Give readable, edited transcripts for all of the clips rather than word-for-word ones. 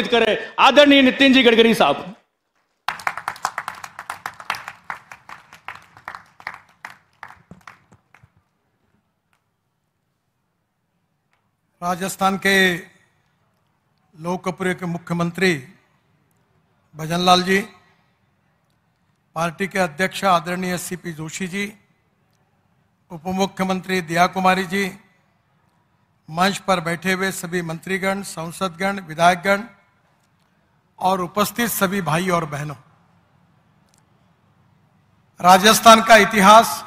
करे आदरणीय नितिन जी गडकरी साहब। राजस्थान के लोकप्रिय के मुख्यमंत्री भजनलाल जी, पार्टी के अध्यक्ष आदरणीय सीपी जोशी जी, उप मुख्यमंत्री दिया कुमारी जी, मंच पर बैठे हुए सभी मंत्रीगण, सांसदगण, विधायकगण और उपस्थित सभी भाई और बहनों, राजस्थान का इतिहास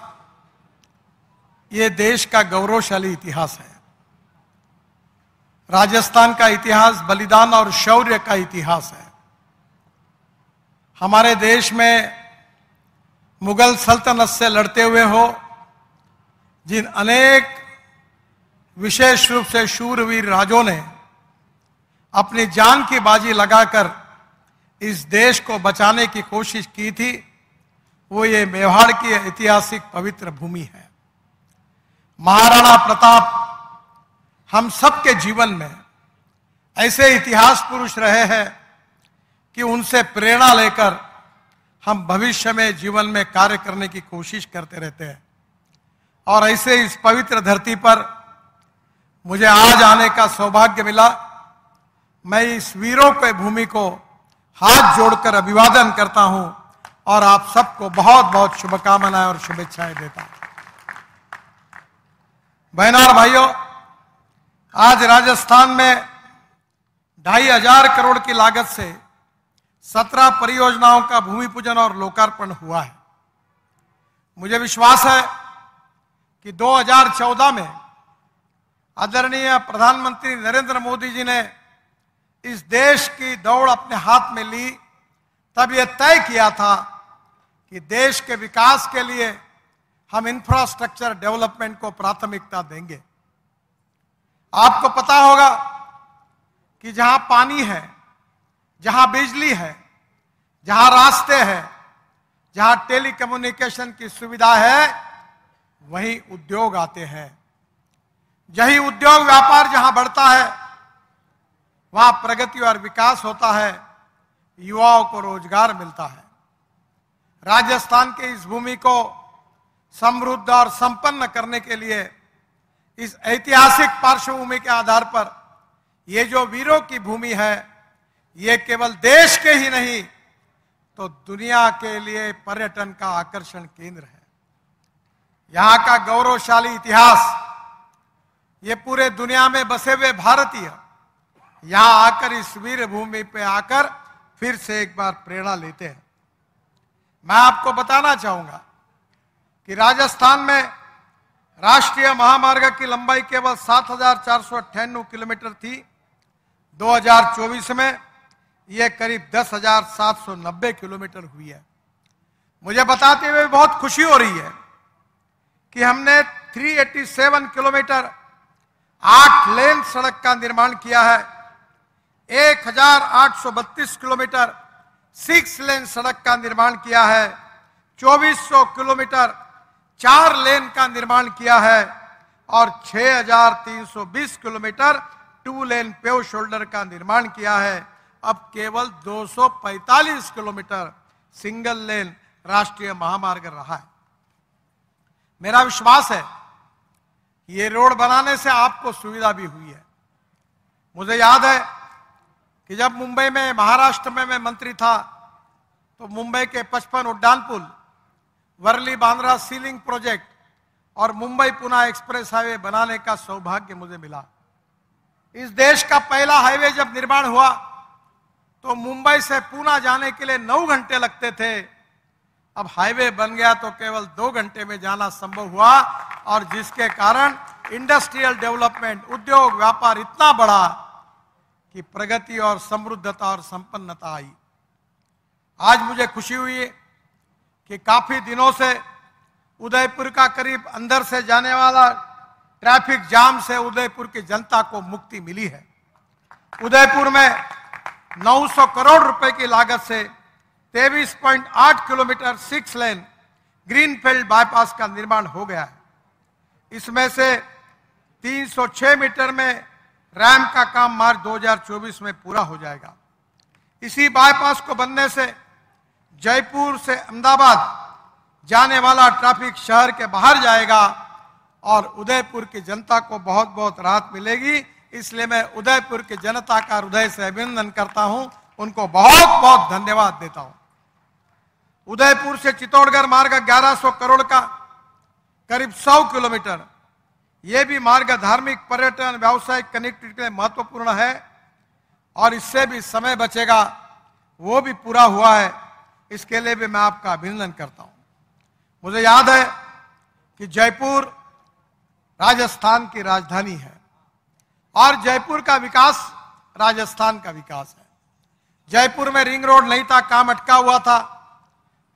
ये देश का गौरवशाली इतिहास है। राजस्थान का इतिहास बलिदान और शौर्य का इतिहास है। हमारे देश में मुगल सल्तनत से लड़ते हुए हो जिन अनेक विशेष रूप से शूरवीर राजों ने अपनी जान की बाजी लगाकर इस देश को बचाने की कोशिश की थी, वो ये मेवाड़ की ऐतिहासिक पवित्र भूमि है। महाराणा प्रताप हम सबके जीवन में ऐसे इतिहास पुरुष रहे हैं कि उनसे प्रेरणा लेकर हम भविष्य में जीवन में कार्य करने की कोशिश करते रहते हैं। और ऐसे इस पवित्र धरती पर मुझे आज आने का सौभाग्य मिला। मैं इस वीरों के भूमि को हाथ जोड़कर अभिवादन करता हूं और आप सबको बहुत बहुत शुभकामनाएं और शुभेच्छाएं देता हूं। बहनों और भाइयों, आज राजस्थान में 2,500 करोड़ की लागत से 17 परियोजनाओं का भूमि पूजन और लोकार्पण हुआ है। मुझे विश्वास है कि 2014 में आदरणीय प्रधानमंत्री नरेंद्र मोदी जी ने इस देश की दौड़ अपने हाथ में ली, तब यह तय किया था कि देश के विकास के लिए हम इंफ्रास्ट्रक्चर डेवलपमेंट को प्राथमिकता देंगे। आपको पता होगा कि जहां पानी है, जहां बिजली है, जहां रास्ते हैं, जहां टेलीकम्युनिकेशन की सुविधा है, वहीं उद्योग आते हैं। यही उद्योग व्यापार जहां बढ़ता है, वहां प्रगति और विकास होता है, युवाओं को रोजगार मिलता है। राजस्थान के इस भूमि को समृद्ध और संपन्न करने के लिए इस ऐतिहासिक पार्श्वभूमि के आधार पर ये जो वीरों की भूमि है, ये केवल देश के ही नहीं तो दुनिया के लिए पर्यटन का आकर्षण केंद्र है। यहां का गौरवशाली इतिहास, ये पूरे दुनिया में बसे हुए भारतीय यहां आकर इस वीर भूमि पे आकर फिर से एक बार प्रेरणा लेते हैं। मैं आपको बताना चाहूंगा कि राजस्थान में राष्ट्रीय महामार्ग की लंबाई केवल 7,498 किलोमीटर थी। 2024 में यह करीब 10,790 किलोमीटर हुई है। मुझे बताते हुए बहुत खुशी हो रही है कि हमने 387 किलोमीटर 8 लेन सड़क का निर्माण किया है। 1,832 किलोमीटर 6 लेन सड़क का निर्माण किया है। 2,400 किलोमीटर 4 लेन का निर्माण किया है और 6,320 किलोमीटर 2 लेन पेव शोल्डर का निर्माण किया है। अब केवल 245 किलोमीटर सिंगल लेन राष्ट्रीय महामार्ग रहा है। मेरा विश्वास है कि ये रोड बनाने से आपको सुविधा भी हुई है। मुझे याद है कि जब मुंबई में, महाराष्ट्र में मैं मंत्री था, तो मुंबई के 55 उड्डान पुल, वर्ली बांद्रा सीलिंग प्रोजेक्ट और मुंबई पुणे एक्सप्रेस हाईवे बनाने का सौभाग्य मुझे मिला। इस देश का पहला हाईवे जब निर्माण हुआ तो मुंबई से पुणे जाने के लिए 9 घंटे लगते थे। अब हाईवे बन गया तो केवल 2 घंटे में जाना संभव हुआ और जिसके कारण इंडस्ट्रियल डेवलपमेंट, उद्योग व्यापार इतना बढ़ा कि प्रगति और समृद्धता और संपन्नता आई। आज मुझे खुशी हुई कि काफी दिनों से उदयपुर का करीब अंदर से जाने वाला ट्रैफिक जाम से उदयपुर की जनता को मुक्ति मिली है। उदयपुर में 900 करोड़ रुपए की लागत से 23.8 किलोमीटर 6 लेन ग्रीनफील्ड बाईपास का निर्माण हो गया है। इसमें से 306 मीटर में रैम का काम मार्च 2024 में पूरा हो जाएगा। इसी बाईपास को बनने से जयपुर से अहमदाबाद जाने वाला ट्रैफिक शहर के बाहर जाएगा और उदयपुर की जनता को बहुत बहुत राहत मिलेगी। इसलिए मैं उदयपुर की जनता का हृदय से अभिनंदन करता हूं, उनको बहुत बहुत धन्यवाद देता हूं। उदयपुर से चित्तौड़गढ़ मार्ग 1100 करोड़ का करीब 100 किलोमीटर, यह भी मार्ग धार्मिक, पर्यटन, व्यावसायिक कनेक्टिविटी के लिए महत्वपूर्ण है और इससे भी समय बचेगा, वो भी पूरा हुआ है। इसके लिए भी मैं आपका अभिनंदन करता हूं। मुझे याद है कि जयपुर राजस्थान की राजधानी है और जयपुर का विकास राजस्थान का विकास है। जयपुर में रिंग रोड नहीं था, काम अटका हुआ था।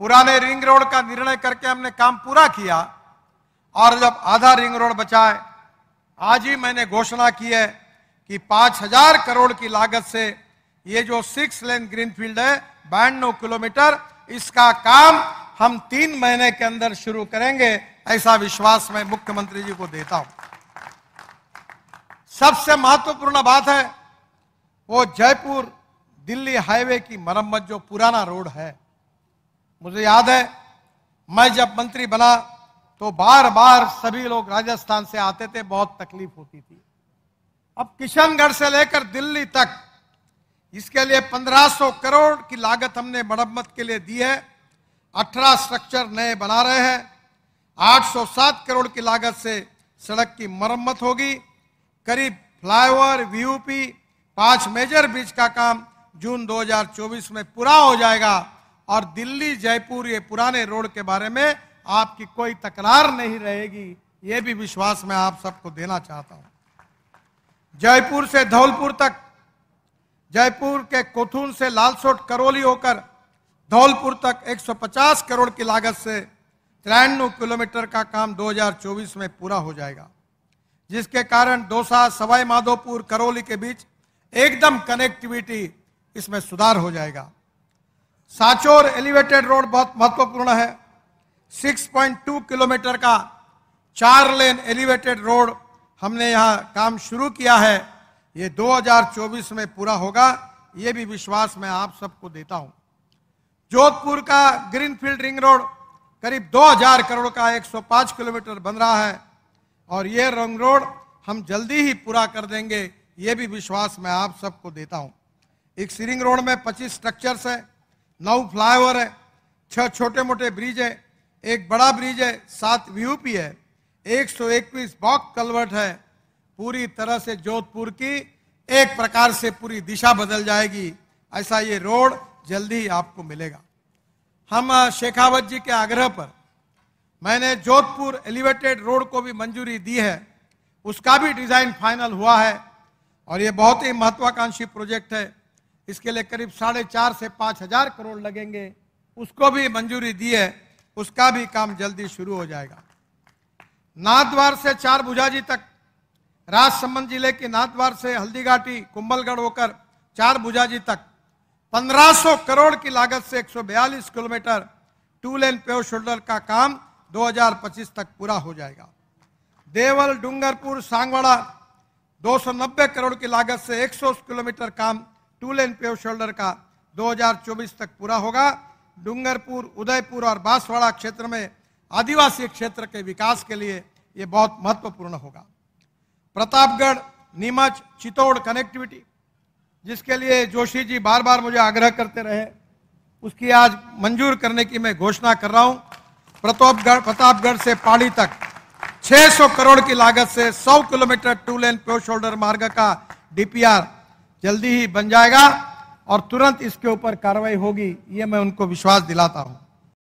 पुराने रिंग रोड का निर्णय करके हमने काम पूरा किया और जब आधा रिंग रोड बचा है, आज ही मैंने घोषणा की है कि 5000 करोड़ की लागत से ये जो 6 लेन ग्रीनफील्ड है 92 किलोमीटर, इसका काम हम 3 महीने के अंदर शुरू करेंगे, ऐसा विश्वास मैं मुख्यमंत्री जी को देता हूं। सबसे महत्वपूर्ण बात है वो जयपुर दिल्ली हाईवे की मरम्मत, जो पुराना रोड है। मुझे याद है मैं जब मंत्री बना तो बार बार सभी लोग राजस्थान से आते थे, बहुत तकलीफ होती थी। अब किशनगढ़ से लेकर दिल्ली तक इसके लिए 1500 करोड़ की लागत हमने मरम्मत के लिए दी है। 18 स्ट्रक्चर नए बना रहे हैं। 807 करोड़ की लागत से सड़क की मरम्मत होगी। करीब फ्लाईओवर, वीयूपी, 5 मेजर ब्रिज का काम जून 2024 में पूरा हो जाएगा और दिल्ली जयपुर ये पुराने रोड के बारे में आपकी कोई तकरार नहीं रहेगी, ये भी विश्वास मैं आप सबको देना चाहता हूं। जयपुर से धौलपुर तक, जयपुर के कोथून से लालसोट करौली होकर धौलपुर तक 150 करोड़ की लागत से 93 किलोमीटर का काम 2024 में पूरा हो जाएगा, जिसके कारण दौसा, सवाई माधोपुर, करौली के बीच एकदम कनेक्टिविटी इसमें सुधार हो जाएगा। सांचौर एलिवेटेड रोड बहुत महत्वपूर्ण है। 6.2 किलोमीटर का 4 लेन एलिवेटेड रोड हमने यहां काम शुरू किया है, ये 2024 में पूरा होगा, ये भी विश्वास मैं आप सबको देता हूं। जोधपुर का ग्रीनफील्ड रिंग रोड करीब 2000 करोड़ का 105 किलोमीटर बन रहा है और ये रिंग रोड हम जल्दी ही पूरा कर देंगे, ये भी विश्वास मैं आप सबको देता हूं। एक रिंग रोड में 25 स्ट्रक्चर्स है, 9 फ्लाईओवर है, 6 छोटे मोटे ब्रिज है, एक बड़ा ब्रिज है, 7 वीयूपी है, 121 बॉक्स कलवर्ट है। पूरी तरह से जोधपुर की एक प्रकार से पूरी दिशा बदल जाएगी, ऐसा ये रोड जल्दी ही आपको मिलेगा। हम शेखावत जी के आग्रह पर मैंने जोधपुर एलिवेटेड रोड को भी मंजूरी दी है, उसका भी डिजाइन फाइनल हुआ है और ये बहुत ही महत्वाकांक्षी प्रोजेक्ट है। इसके लिए करीब 4.5 से 5,000 करोड़ लगेंगे, उसको भी मंजूरी दी है, उसका भी काम जल्दी शुरू हो जाएगा। नाथद्वार से 4 भुजाजी तक, राजसमंद जिले के नाथद्वार से हल्दीघाटी, कुंभलगढ़ होकर 4 भुजाजी तक 1500 करोड़ की लागत से 142 किलोमीटर 2 लेन पेव शोल्डर का काम 2025 तक पूरा हो जाएगा। देवल, डूंगरपुर, सांगवाड़ा 290 करोड़ की लागत से 100 किलोमीटर काम 2 लेन पेव शोल्डर का 2024 तक पूरा होगा। डूंगरपुर, उदयपुर और बांसवाड़ा क्षेत्र में आदिवासी क्षेत्र के विकास के लिए ये बहुत महत्वपूर्ण होगा। प्रतापगढ़, नीमच, चित्तौड़ कनेक्टिविटी, जिसके लिए जोशी जी बार बार मुझे आग्रह करते रहे, उसकी आज मंजूर करने की मैं घोषणा कर रहा हूं। प्रतापगढ़ से पाड़ी तक 600 करोड़ की लागत से 100 किलोमीटर 2 लेन पेव शोल्डर मार्ग का डीपीआर जल्दी ही बन जाएगा और तुरंत इसके ऊपर कार्रवाई होगी, ये मैं उनको विश्वास दिलाता हूं।